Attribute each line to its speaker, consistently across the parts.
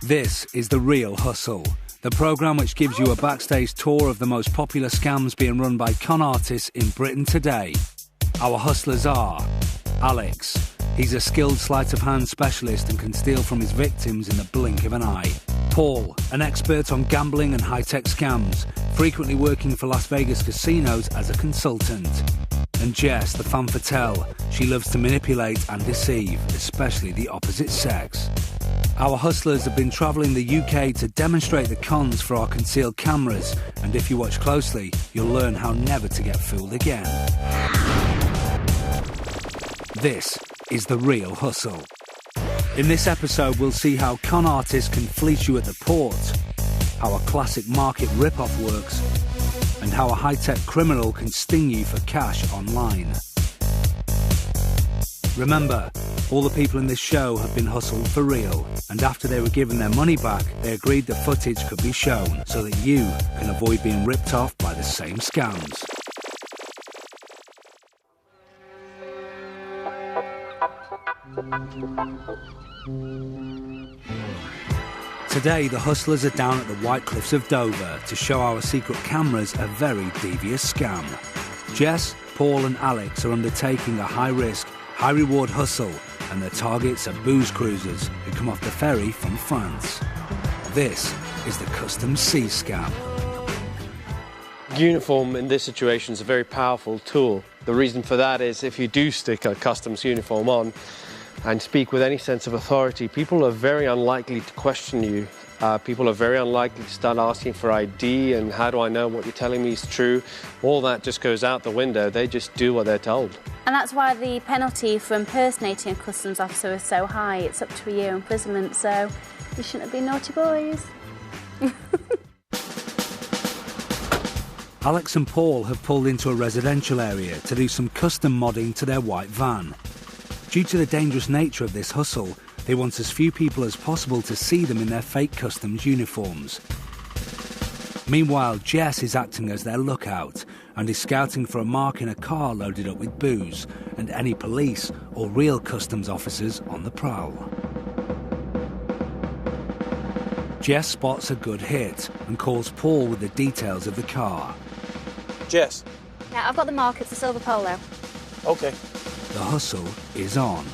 Speaker 1: This is The Real Hustle, the programme which gives you a backstage tour of the most popular scams being run by con artists in Britain today. Our hustlers are Alex. He's a skilled sleight-of-hand specialist and can steal from his victims in the blink of an eye. Paul, an expert on gambling and high-tech scams, frequently working for Las Vegas casinos as a consultant. And Jess, the femme fatale. She loves to manipulate and deceive, especially the opposite sex. Our hustlers have been travelling the UK to demonstrate the cons for our concealed cameras, and if you watch closely, you'll learn how never to get fooled again. This is The Real Hustle. In this episode, we'll see how con artists can fleece you at the port, how a classic market rip-off works, and how a high-tech criminal can sting you for cash online. Remember, all the people in this show have been hustled for real, and after they were given their money back, they agreed the footage could be shown so that you can avoid being ripped off by the same scams. Today, the hustlers are down at the White Cliffs of Dover to show our secret cameras a very devious scam. Jess, Paul and Alex are undertaking a high-risk, high-reward hustle, and their targets are booze cruisers who come off the ferry from France. This is the Customs Sea scam.
Speaker 2: Uniform in this situation is a very powerful tool. The reason for that is if you do stick a customs uniform on and speak with any sense of authority, people are very unlikely to question you. People are very unlikely to start asking for ID and how do I know what you're telling me is true. All that just goes out the window. They just do what they're told.
Speaker 3: And that's why the penalty for impersonating a customs officer is so high. It's up to a year imprisonment, so you shouldn't have been naughty boys.
Speaker 1: Alex and Paul have pulled into a residential area to do some custom modding to their white van. Due to the dangerous nature of this hustle, they want as few people as possible to see them in their fake customs uniforms. Meanwhile, Jess is acting as their lookout and is scouting for a mark in a car loaded up with booze and any police or real customs officers on the prowl. Jess spots a good hit and calls Paul with the details of the car.
Speaker 4: Jess.
Speaker 3: Yeah, I've got the mark. It's a silver Polo.
Speaker 4: Okay.
Speaker 1: The hustle is on.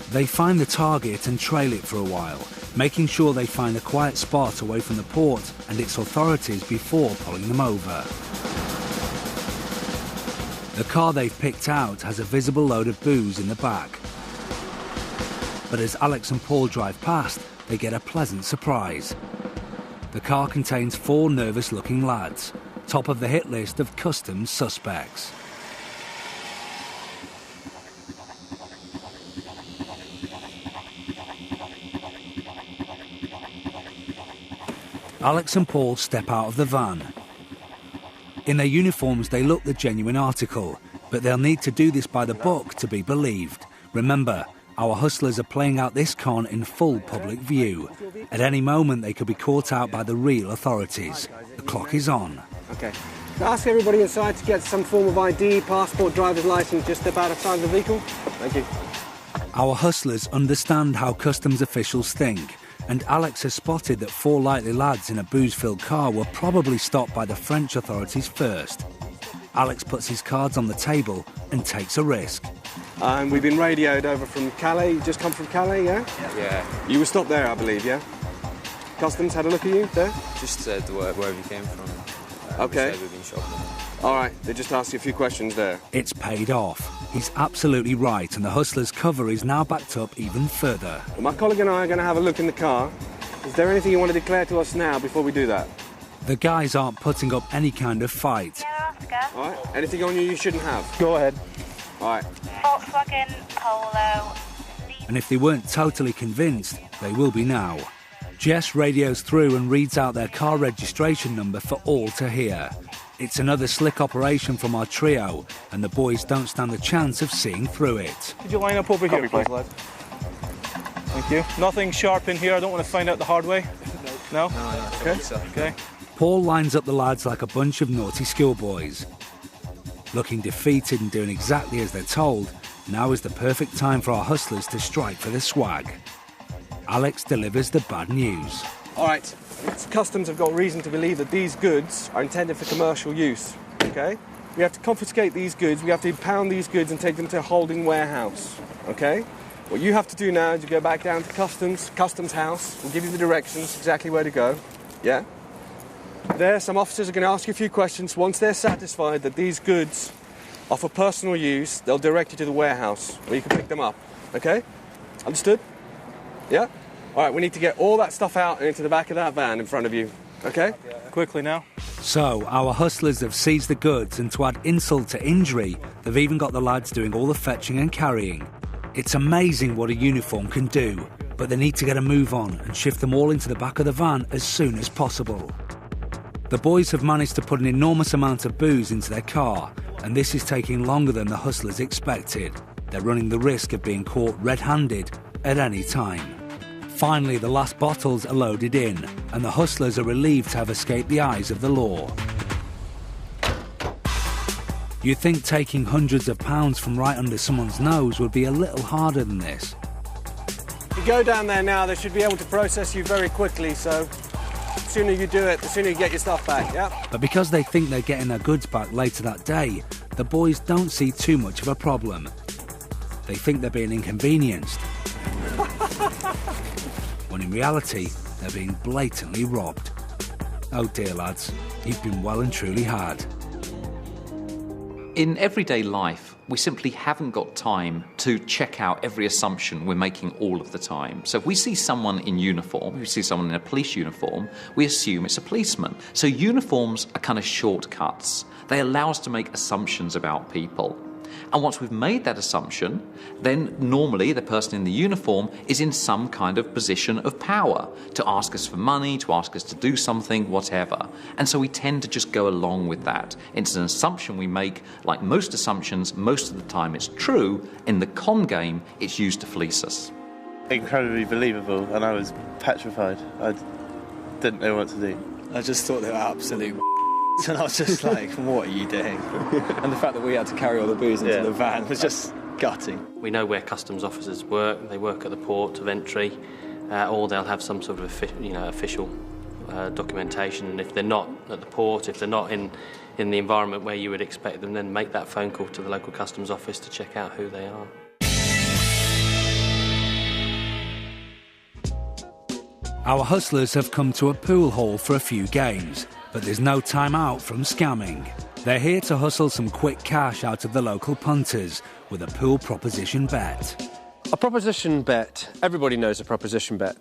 Speaker 1: They find the target and trail it for a while, making sure they find a quiet spot away from the port and its authorities before pulling them over. The car they've picked out has a visible load of booze in the back. But as Alex and Paul drive past, they get a pleasant surprise. The car contains 4 nervous-looking lads, top of the hit list of customs suspects. Alex and Paul step out of the van. In their uniforms, they look the genuine article, but they'll need to do this by the book to be believed. Remember, our hustlers are playing out this con in full public view. At any moment, they could be caught out by the real authorities. The clock is on.
Speaker 5: Okay. Ask everybody inside to get some form of ID, passport, driver's license, just step out outside the vehicle. Thank you.
Speaker 1: Our hustlers understand how customs officials think, and Alex has spotted that 4 likely lads in a booze-filled car were probably stopped by the French authorities first. Alex puts his cards on the table and takes a risk.
Speaker 5: And we've been radioed over from Calais. You just come from Calais, yeah?
Speaker 4: Yeah.
Speaker 5: You were stopped there, I believe, yeah? Customs had a look at you there?
Speaker 4: Just said where we came from.
Speaker 5: Okay.
Speaker 4: We've been shopping.
Speaker 5: All right, they just asked you a few questions there.
Speaker 1: It's paid off. He's absolutely right, and the hustler's cover is now backed up even further.
Speaker 5: Well, my colleague and I are going to have a look in the car. Is there anything you want to declare to us now before we do that?
Speaker 1: The guys aren't putting up any kind of fight.
Speaker 5: All right, anything on you shouldn't have?
Speaker 6: Go ahead.
Speaker 5: All right.
Speaker 3: Volkswagen Polo.
Speaker 1: And if they weren't totally convinced, they will be now. Jess radios through and reads out their car registration number for all to hear. It's another slick operation from our trio, and the boys don't stand a chance of seeing through it.
Speaker 6: Could you line up over here, please, lad? Thank you. Nothing sharp in here. I don't want to find out the hard way. No?
Speaker 4: No,
Speaker 6: Okay.
Speaker 4: So.
Speaker 6: Okay.
Speaker 1: Paul lines up the lads like a bunch of naughty schoolboys. Looking defeated and doing exactly as they're told, now is the perfect time for our hustlers to strike for the swag. Alex delivers the bad news.
Speaker 5: All right, customs have got reason to believe that these goods are intended for commercial use, okay? We have to confiscate these goods, we have to impound these goods and take them to a holding warehouse, okay? What you have to do now is you go back down to customs house, we'll give you the directions, exactly where to go, yeah? There, some officers are going to ask you a few questions. Once they're satisfied that these goods are for personal use, they'll direct you to the warehouse where you can pick them up, okay? Understood? Yeah? All right, we need to get all that stuff out and into the back of that van in front of you, okay? Quickly now.
Speaker 1: So, our hustlers have seized the goods, and to add insult to injury, they've even got the lads doing all the fetching and carrying. It's amazing what a uniform can do, but they need to get a move on and shift them all into the back of the van as soon as possible. The boys have managed to put an enormous amount of booze into their car, and this is taking longer than the hustlers expected. They're running the risk of being caught red-handed at any time. Finally, the last bottles are loaded in, and the hustlers are relieved to have escaped the eyes of the law. You'd think taking hundreds of pounds from right under someone's nose would be a little harder than this.
Speaker 5: You go down there now, they should be able to process you very quickly, so the sooner you do it, the sooner you get your stuff back, yeah?
Speaker 1: But because they think they're getting their goods back later that day, the boys don't see too much of a problem. They think they're being inconvenienced, when in reality, they're being blatantly robbed. Oh dear lads, you've been well and truly had.
Speaker 6: In everyday life, we simply haven't got time to check out every assumption we're making all of the time. So if we see someone in uniform, if we see someone in a police uniform, we assume it's a policeman. So uniforms are kind of shortcuts. They allow us to make assumptions about people. And once we've made that assumption, then normally the person in the uniform is in some kind of position of power to ask us for money, to ask us to do something, whatever. And so we tend to just go along with that. It's an assumption we make. Like most assumptions, most of the time it's true. In the con game, it's used to fleece us.
Speaker 7: Incredibly believable, and I was petrified. I didn't know what to do.
Speaker 8: I just thought they were absolute and I was just like, what are you doing? And the fact that we had to carry all the booze into the van was just gutting.
Speaker 9: We know where customs officers work. They work at the port of entry, or they'll have some sort of official documentation. And if they're not at the port, if they're not in the environment where you would expect them, then make that phone call to the local customs office to check out who they are.
Speaker 1: Our hustlers have come to a pool hall for a few games, but there's no time out from scamming. They're here to hustle some quick cash out of the local punters with a pool proposition bet.
Speaker 2: A proposition bet, everybody knows a proposition bet.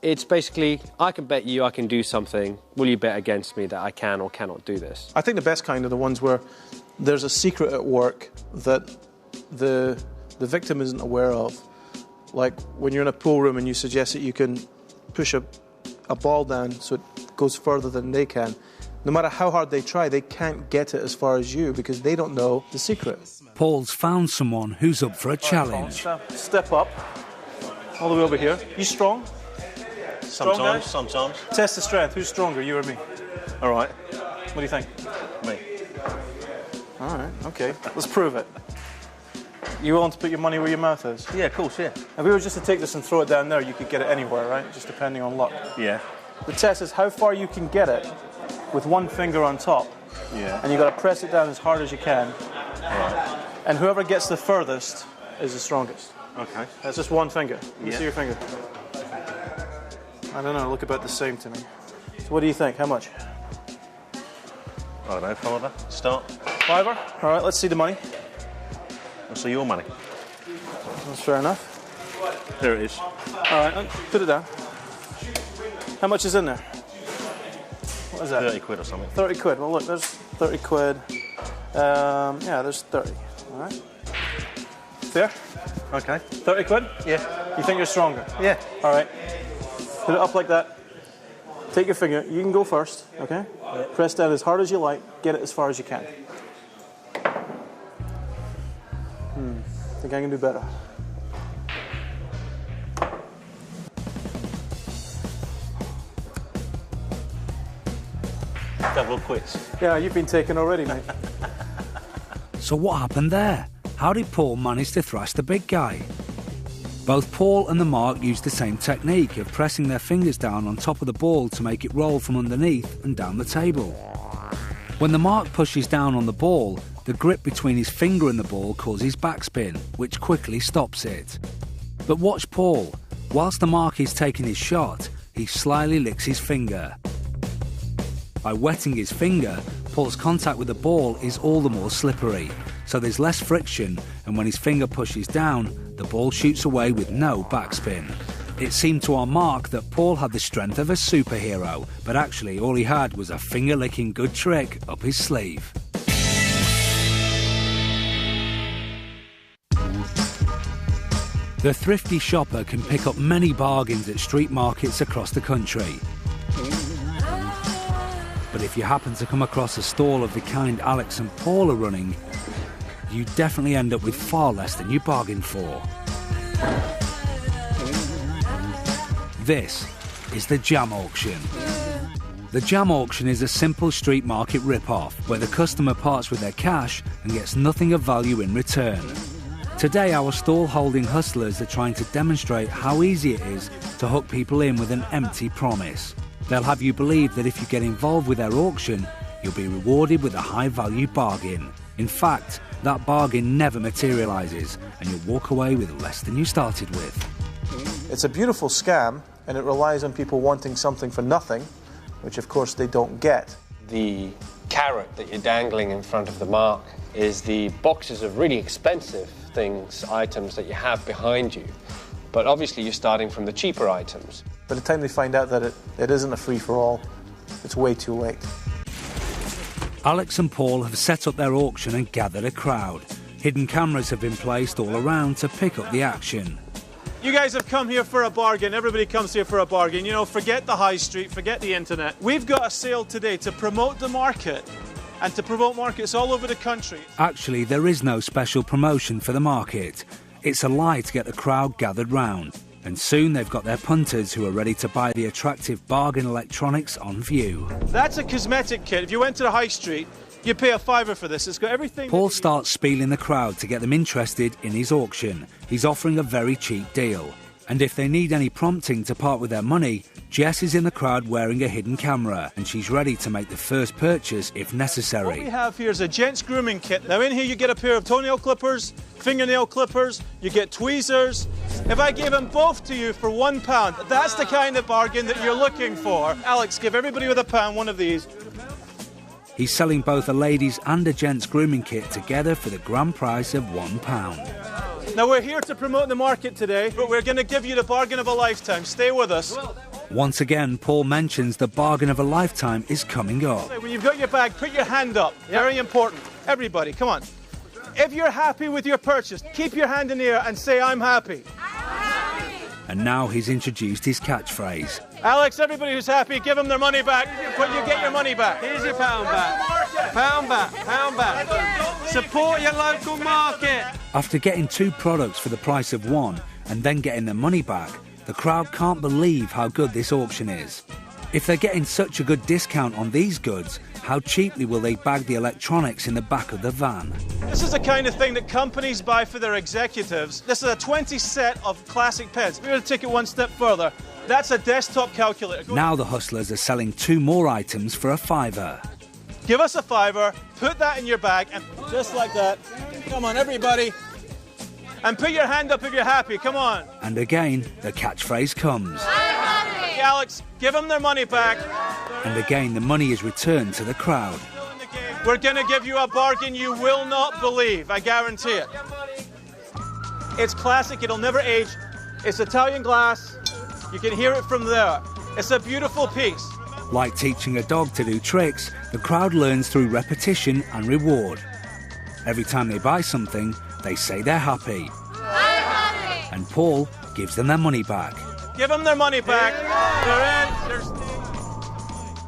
Speaker 2: It's basically, I can bet you I can do something. Will you bet against me that I can or cannot do this?
Speaker 10: I think the best kind are the ones where there's a secret at work that the victim isn't aware of. Like when you're in a pool room and you suggest that you can push a ball down so it goes further than they can. No matter how hard they try, they can't get it as far as you because they don't know the secret.
Speaker 1: Paul's found someone who's up for a challenge.
Speaker 10: Step up, all the way over here. You strong?
Speaker 7: Sometimes.
Speaker 10: Test the strength. Who's stronger, you or me? All right. What do you think?
Speaker 7: Me.
Speaker 10: All right, okay. Let's prove it. You willing to put your money where your mouth is?
Speaker 7: Yeah, of course, yeah.
Speaker 10: If we were just to take this and throw it down there, you could get it anywhere, right? Just depending on luck.
Speaker 7: Yeah.
Speaker 10: The test is how far you can get it with one finger on top.
Speaker 7: Yeah.
Speaker 10: And you've got to press it down as hard as you can.
Speaker 7: Right.
Speaker 10: And whoever gets the furthest is the strongest.
Speaker 7: Okay.
Speaker 10: That's just one finger. Let me see your finger. I don't know, look about the same to me. So what do you think? How much?
Speaker 7: I don't know, $5. Start.
Speaker 10: $5? All right, let's see the money.
Speaker 7: Let's see your money.
Speaker 10: That's fair enough.
Speaker 7: There it is.
Speaker 10: All right, put it down. How much is in there? What is that?
Speaker 7: 30 quid or something.
Speaker 10: 30 quid. Well, look, there's 30 quid. Yeah, there's 30. All right. Fair?
Speaker 7: Okay.
Speaker 10: 30 quid?
Speaker 7: Yeah.
Speaker 10: You think you're stronger?
Speaker 7: Yeah.
Speaker 10: All right. Put it up like that. Take your finger. You can go first, okay? Yeah. Press down as hard as you like. Get it as far as you can. Think I can do better.
Speaker 11: Double quits.
Speaker 10: Yeah, you've been taken already, mate.
Speaker 1: So what happened there? How did Paul manage to thrash the big guy? Both Paul and the mark used the same technique of pressing their fingers down on top of the ball to make it roll from underneath and down the table. When the mark pushes down on the ball, the grip between his finger and the ball causes backspin, which quickly stops it. But watch Paul. Whilst the mark is taking his shot, he slyly licks his finger. By wetting his finger, Paul's contact with the ball is all the more slippery, so there's less friction, and when his finger pushes down, the ball shoots away with no backspin. It seemed to our mark that Paul had the strength of a superhero, but actually all he had was a finger-licking good trick up his sleeve. The thrifty shopper can pick up many bargains at street markets across the country. But if you happen to come across a stall of the kind Alex and Paul are running, you definitely end up with far less than you bargained for. This is the Jam Auction. The Jam Auction is a simple street market rip-off where the customer parts with their cash and gets nothing of value in return. Today our stall-holding hustlers are trying to demonstrate how easy it is to hook people in with an empty promise. They'll have you believe that if you get involved with their auction, you'll be rewarded with a high-value bargain. In fact, that bargain never materialises and you'll walk away with less than you started with.
Speaker 10: It's a beautiful scam, and it relies on people wanting something for nothing, which of course they don't get.
Speaker 2: The carrot that you're dangling in front of the mark is the boxes of really expensive things, items that you have behind you. But obviously you're starting from the cheaper items.
Speaker 10: By the time they find out that it isn't a free-for-all, it's way too late.
Speaker 1: Alex and Paul have set up their auction and gathered a crowd. Hidden cameras have been placed all around to pick up the action.
Speaker 10: You guys have come here for a bargain. Everybody comes here for a bargain. You know, forget the high street, forget the internet. We've got a sale today to promote the market and to promote markets all over the country.
Speaker 1: Actually, there is no special promotion for the market. It's a lie to get the crowd gathered round. And soon they've got their punters who are ready to buy the attractive bargain electronics on view.
Speaker 10: That's a cosmetic kit. If you went to the high street, you'd pay £5 for this. It's got everything.
Speaker 1: Paul starts spieling the crowd to get them interested in his auction. He's offering a very cheap deal. And if they need any prompting to part with their money, Jess is in the crowd wearing a hidden camera, and she's ready to make the first purchase if necessary.
Speaker 10: What we have here is a gents grooming kit. Now in here you get a pair of toenail clippers, fingernail clippers, you get tweezers. If I gave them both to you for £1, that's the kind of bargain that you're looking for. Alex, give everybody with £1 one of these.
Speaker 1: He's selling both a ladies' and a gents' grooming kit together for the grand price of £1.
Speaker 10: Now we're here to promote the market today, but we're going to give you the bargain of a lifetime. Stay with us.
Speaker 1: Once again, Paul mentions the bargain of a lifetime is coming up.
Speaker 10: When you've got your bag, put your hand up. Very important. Everybody, come on. If you're happy with your purchase, keep your hand in the air and say, I'm happy.
Speaker 1: And now he's introduced his catchphrase.
Speaker 10: Alex, everybody who's happy, give them their money back. You get your money back.
Speaker 2: Here's your £1 back. £1 back. £1 back. Support your local market.
Speaker 1: After getting 2 products for the price of 1 and then getting their money back, the crowd can't believe how good this auction is. If they're getting such a good discount on these goods, how cheaply will they bag the electronics in the back of the van?
Speaker 10: This is the kind of thing that companies buy for their executives. This is a 20 set of classic pens. We're going to take it one step further. That's a desktop calculator.
Speaker 1: Now the hustlers are selling 2 more items for £5.
Speaker 10: Give us £5, put that in your bag, and just like that. Come on, everybody. And put your hand up if you're happy, come on.
Speaker 1: And again, the catchphrase comes.
Speaker 10: Alex, give them their money back.
Speaker 1: And again, the money is returned to the crowd.
Speaker 10: We're going to give you a bargain you will not believe, I guarantee it. It's classic, it'll never age. It's Italian glass. You can hear it from there. It's a beautiful piece.
Speaker 1: Like teaching a dog to do tricks, the crowd learns through repetition and reward. Every time they buy something, they say they're happy.
Speaker 3: I'm happy.
Speaker 1: And Paul gives them their money back.
Speaker 10: Give them their money back. They're in.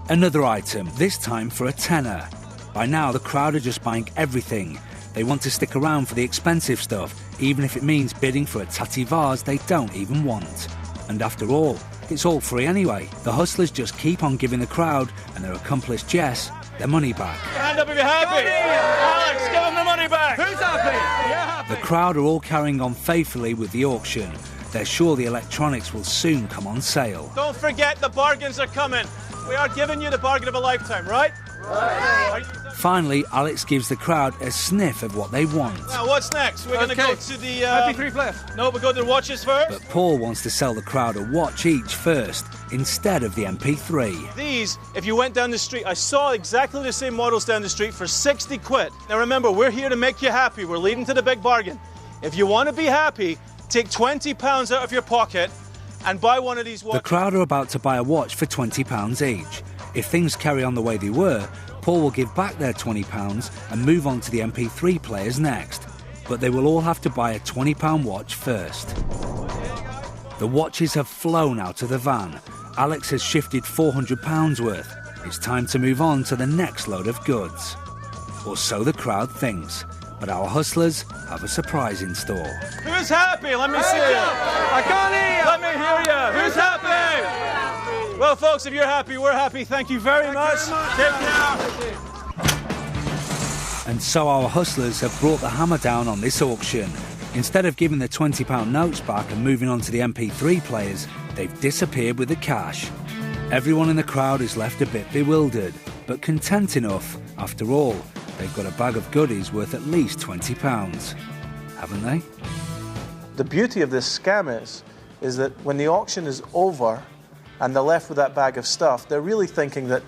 Speaker 1: Another item, this time for a tenner. By now, the crowd are just buying everything. They want to stick around for the expensive stuff, even if it means bidding for a tatty vase they don't even want. And after all, It's all free anyway. The hustlers just keep on giving the crowd and their accomplice Jess their money back.
Speaker 11: Hand up if you're happy. Alex, give them the money back. Who's happy? Yeah, happy.
Speaker 1: The crowd are all carrying on faithfully with the auction. They're sure the electronics will soon come on sale.
Speaker 11: Don't forget the bargains are coming. We are giving you the bargain of a lifetime, right? Right.
Speaker 1: Finally, Alex gives the crowd a sniff of what they want.
Speaker 11: Now, what's next? We're going to go to the...
Speaker 5: MP3 player.
Speaker 11: No, we'll go to the watches first.
Speaker 1: But Paul wants to sell the crowd a watch each first, instead of the MP3.
Speaker 11: These, if you went down the street, I saw exactly the same models down the street for 60 quid. Now remember, we're here to make you happy. We're leading to the big bargain. If you want to be happy, take £20 out of your pocket and buy one of these watches.
Speaker 1: The crowd are about to buy a watch for £20 each. If things carry on the way they were, Paul will give back their £20 and move on to the MP3 players next. But they will all have to buy a £20 watch first. The watches have flown out of the van. Alex has shifted £400 worth. It's time to move on to the next load of goods. Or so the crowd thinks. But our hustlers have a surprise in store.
Speaker 11: Who's happy? Let me see you.
Speaker 5: I can't hear you.
Speaker 11: Let me hear you. Who's happy? Well, folks, if you're happy, we're happy. Thank you very much. Take care.
Speaker 1: And so our hustlers have brought the hammer down on this auction. Instead of giving the £20 notes back and moving on to the MP3 players, they've disappeared with the cash. Everyone in the crowd is left a bit bewildered, but content enough. After all, they've got a bag of goodies worth at least £20, haven't they?
Speaker 10: The beauty of this scam is that when the auction is over and they're left with that bag of stuff, they're really thinking that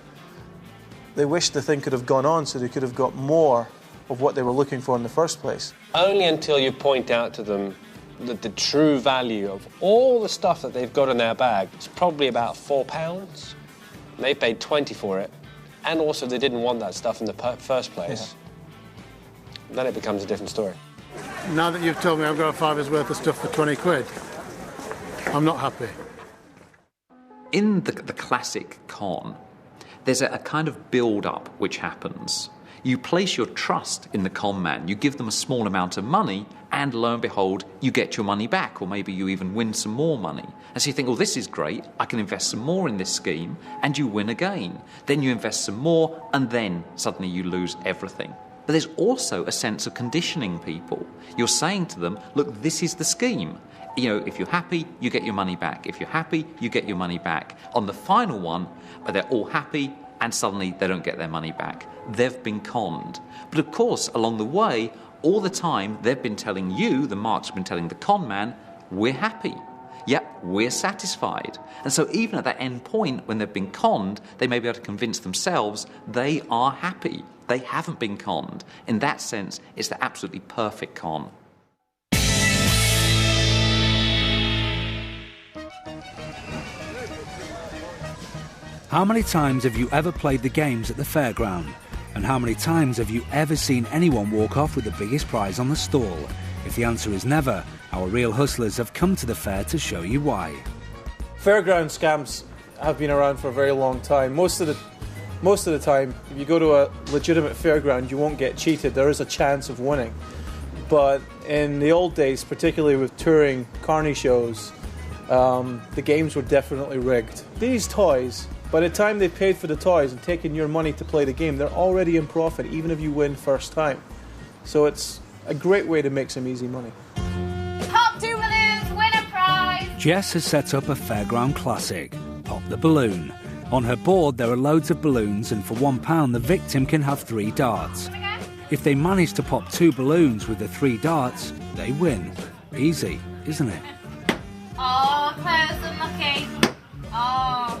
Speaker 10: they wish the thing could have gone on so they could have got more of what they were looking for in the first place.
Speaker 2: Only until you point out to them that the true value of all the stuff that they've got in their bag is probably about £4. They paid 20 for it, and also they didn't want that stuff in the first place. Yeah. Then it becomes a different story.
Speaker 12: Now that you've told me I've got a £5's worth of stuff for 20 quid, I'm not happy.
Speaker 6: In the classic con, there's a kind of build-up which happens. You place your trust in the con man, you give them a small amount of money, and lo and behold, you get your money back, or maybe you even win some more money. And so you think, well, this is great, I can invest some more in this scheme, and you win again. Then you invest some more, and then suddenly you lose everything. But there's also a sense of conditioning people. You're saying to them, look, this is the scheme. You know, if you're happy, you get your money back. If you're happy, you get your money back. On the final one, they're all happy, and suddenly they don't get their money back. They've been conned. But of course, along the way, all the time, they've been telling you, the marks have been telling the con man, we're happy. Yep, we're satisfied. And so even at that end point, when they've been conned, they may be able to convince themselves they are happy. They haven't been conned. In that sense, it's the absolutely perfect con.
Speaker 1: How many times have you ever played the games at the fairground? And how many times have you ever seen anyone walk off with the biggest prize on the stall? If the answer is never, our real hustlers have come to the fair to show you why.
Speaker 10: Fairground scams have been around for a very long time. Most of the time, if you go to a legitimate fairground, you won't get cheated. There is a chance of winning. But in the old days, particularly with touring carny shows, the games were definitely rigged. These toys, by the time they paid for the toys and taken your money to play the game, they're already in profit, even if you win first time. So it's a great way to make some easy money.
Speaker 13: Pop 2 balloons, win a prize!
Speaker 1: Jess has set up a fairground classic, Pop the Balloon. On her board there are loads of balloons, and for £1 the victim can have 3 darts. If they manage to pop 2 balloons with the 3 darts, they win. Easy, isn't it?
Speaker 13: Oh, close and lucky. Oh,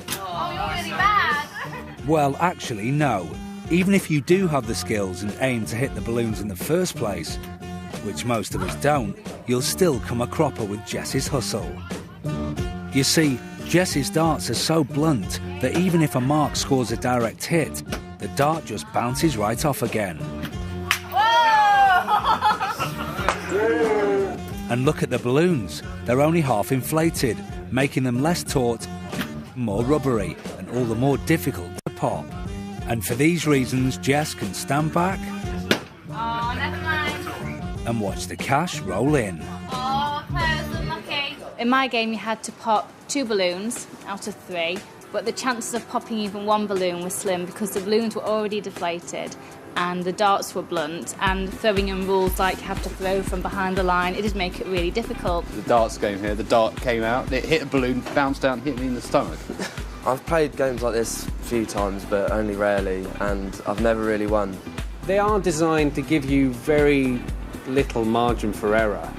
Speaker 13: you're really bad.
Speaker 1: Well, actually, no. Even if you do have the skills and aim to hit the balloons in the first place, which most of us don't, you'll still come a cropper with Jess's hustle. You see, Jess's darts are so blunt that even if a mark scores a direct hit, the dart just bounces right off again. And look at the balloons. They're only half inflated, making them less taut, more rubbery, and all the more difficult to pop. And for these reasons, Jess can stand back
Speaker 13: Oh, never mind.
Speaker 1: and watch the cash roll in.
Speaker 13: Oh, close and lucky.
Speaker 14: In my game, you had to pop 2 balloons out of 3, but the chances of popping even 1 balloon were slim because the balloons were already deflated and the darts were blunt, and throwing in rules like you have to throw from behind the line, it did make it really difficult.
Speaker 15: The darts game here, the dart came out, it hit a balloon, bounced down, hit me in the stomach.
Speaker 16: I've played games like this a few times, but only rarely, and I've never really won.
Speaker 2: They are designed to give you very little margin for error.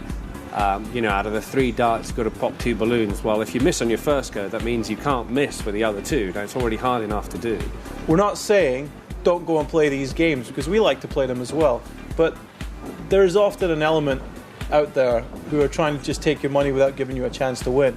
Speaker 2: You know, out of the 3 darts, you've got to pop 2 balloons. Well, if you miss on your first go, that means you can't miss with the other 2. That's already hard enough to do.
Speaker 10: We're not saying don't go and play these games, because we like to play them as well. But there's often an element out there who are trying to just take your money without giving you a chance to win.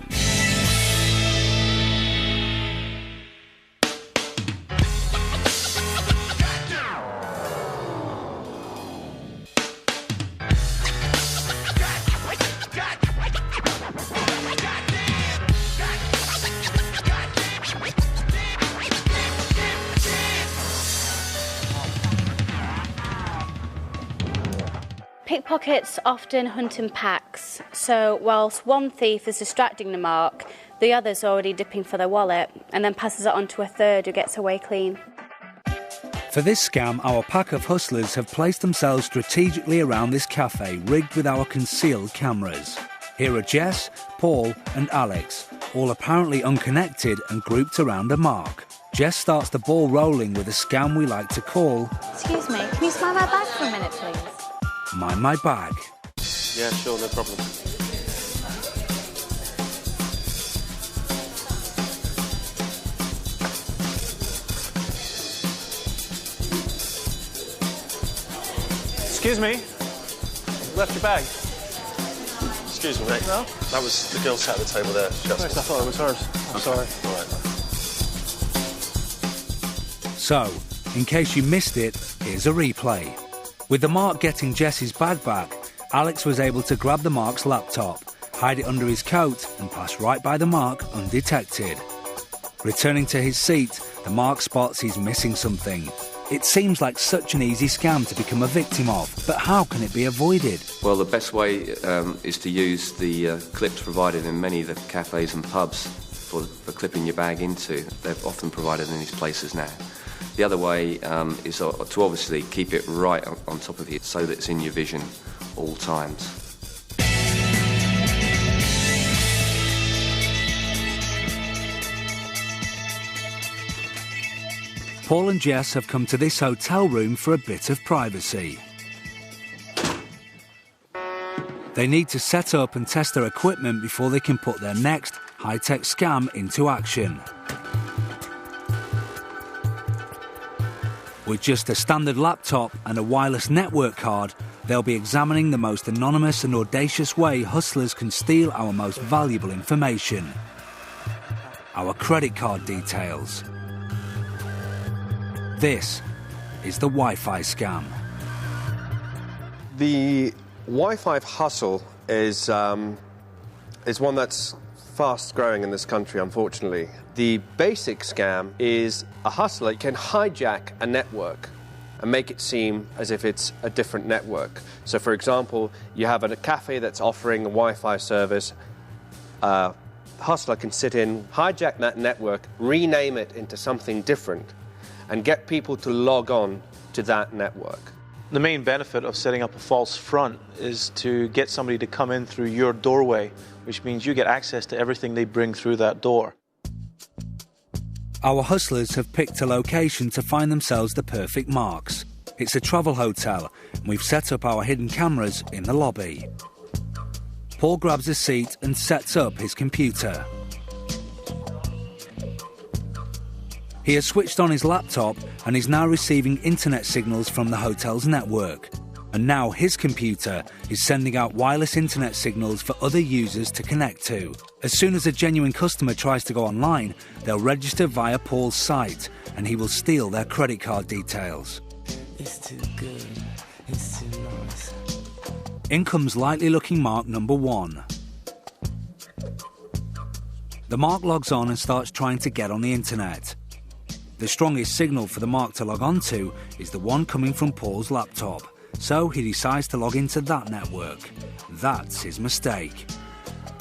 Speaker 3: Pickpockets often hunt in packs, so whilst one thief is distracting the mark, the other's already dipping for their wallet and then passes it on to a third who gets away clean.
Speaker 1: For this scam, our pack of hustlers have placed themselves strategically around this cafe, rigged with our concealed cameras. Here are Jess, Paul and Alex, all apparently unconnected and grouped around a mark. Jess starts the ball rolling with a scam we like to call...
Speaker 3: Excuse me, can you smell my bag for a minute, please?
Speaker 1: Mind my bag.
Speaker 2: Yeah, sure, no problem.
Speaker 11: Excuse me. Left your bag.
Speaker 17: Excuse me, mate.
Speaker 11: No?
Speaker 17: That was the girl sat at the table there.
Speaker 11: Christ, I thought it was hers. I'm sorry.
Speaker 17: All right.
Speaker 1: So, in case you missed it, here's a replay. With the mark getting Jess's bag back, Alex was able to grab the mark's laptop, hide it under his coat and pass right by the mark undetected. Returning to his seat, the mark spots he's missing something. It seems like such an easy scam to become a victim of, but how can it be avoided?
Speaker 18: Well, the best way is to use the clips provided in many of the cafes and pubs for clipping your bag into. They're often provided in these places now. The other way is to obviously keep it right on top of you so that it's in your vision all times.
Speaker 1: Paul and Jess have come to this hotel room for a bit of privacy. They need to set up and test their equipment before they can put their next high-tech scam into action. With just a standard laptop and a wireless network card, they'll be examining the most anonymous and audacious way hustlers can steal our most valuable information: our credit card details. This is the Wi-Fi scam.
Speaker 2: The Wi-Fi hustle is one that's fast growing in this country, unfortunately. The basic scam is a hustler can hijack a network and make it seem as if it's a different network. So, for example, you have a cafe that's offering a Wi-Fi service. A hustler can sit in, hijack that network, rename it into something different, and get people to log on to that network.
Speaker 10: The main benefit of setting up a false front is to get somebody to come in through your doorway, which means you get access to everything they bring through that door.
Speaker 1: Our hustlers have picked a location to find themselves the perfect marks. It's a travel hotel, and we've set up our hidden cameras in the lobby. Paul grabs a seat and sets up his computer. He has switched on his laptop and is now receiving internet signals from the hotel's network. And now his computer is sending out wireless internet signals for other users to connect to. As soon as a genuine customer tries to go online, they'll register via Paul's site and he will steal their credit card details.
Speaker 19: It's too good. It's too nice.
Speaker 1: In comes likely looking mark number 1. The mark logs on and starts trying to get on the internet. The strongest signal for the mark to log on to is the one coming from Paul's laptop, so he decides to log into that network. That's his mistake.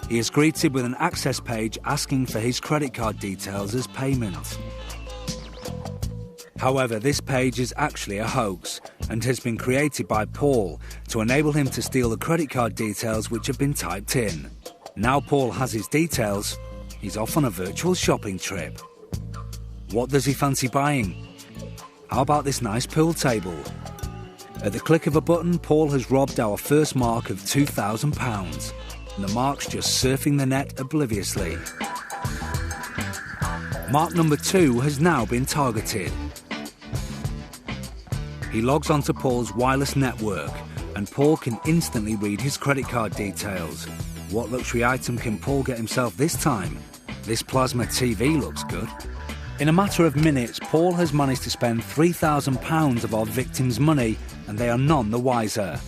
Speaker 1: He is greeted with an access page asking for his credit card details as payment. However, this page is actually a hoax and has been created by Paul to enable him to steal the credit card details which have been typed in. Now Paul has his details, he's off on a virtual shopping trip. What does he fancy buying? How about this nice pool table? At the click of a button, Paul has robbed our first mark of £2,000, and the mark's just surfing the net obliviously. Mark number 2 has now been targeted. He logs onto Paul's wireless network, and Paul can instantly read his credit card details. What luxury item can Paul get himself this time? This plasma TV looks good. In a matter of minutes, Paul has managed to spend £3,000 of our victims' money, and they are none the wiser.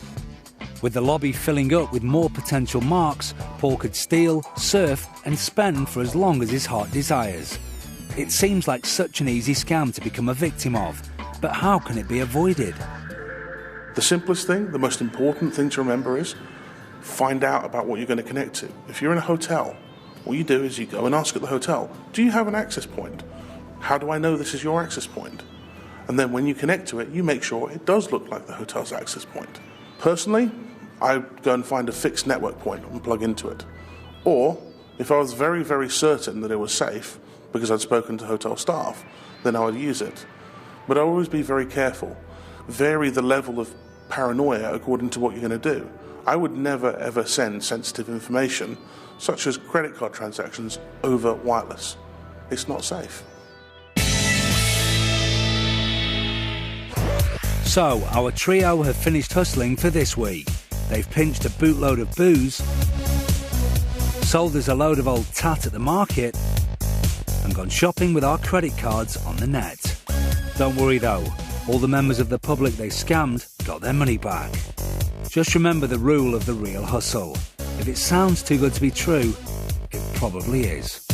Speaker 1: With the lobby filling up with more potential marks, Paul could steal, surf and spend for as long as his heart desires. It seems like such an easy scam to become a victim of, but how can it be avoided?
Speaker 20: The simplest thing, the most important thing to remember is find out about what you're going to connect to. If you're in a hotel, what you do is you go and ask at the hotel, do you have an access point? How do I know this is your access point? And then when you connect to it, you make sure it does look like the hotel's access point. Personally, I go and find a fixed network point and plug into it. Or, if I was very, very certain that it was safe, because I'd spoken to hotel staff, then I would use it. But I would always be very careful. Vary the level of paranoia according to what you're going to do. I would never, ever send sensitive information, such as credit card transactions, over wireless. It's not safe.
Speaker 1: So, our trio have finished hustling for this week. They've pinched a bootload of booze, sold us a load of old tat at the market, and gone shopping with our credit cards on the net. Don't worry though, all the members of the public they scammed got their money back. Just remember the rule of the real hustle. If it sounds too good to be true, it probably is.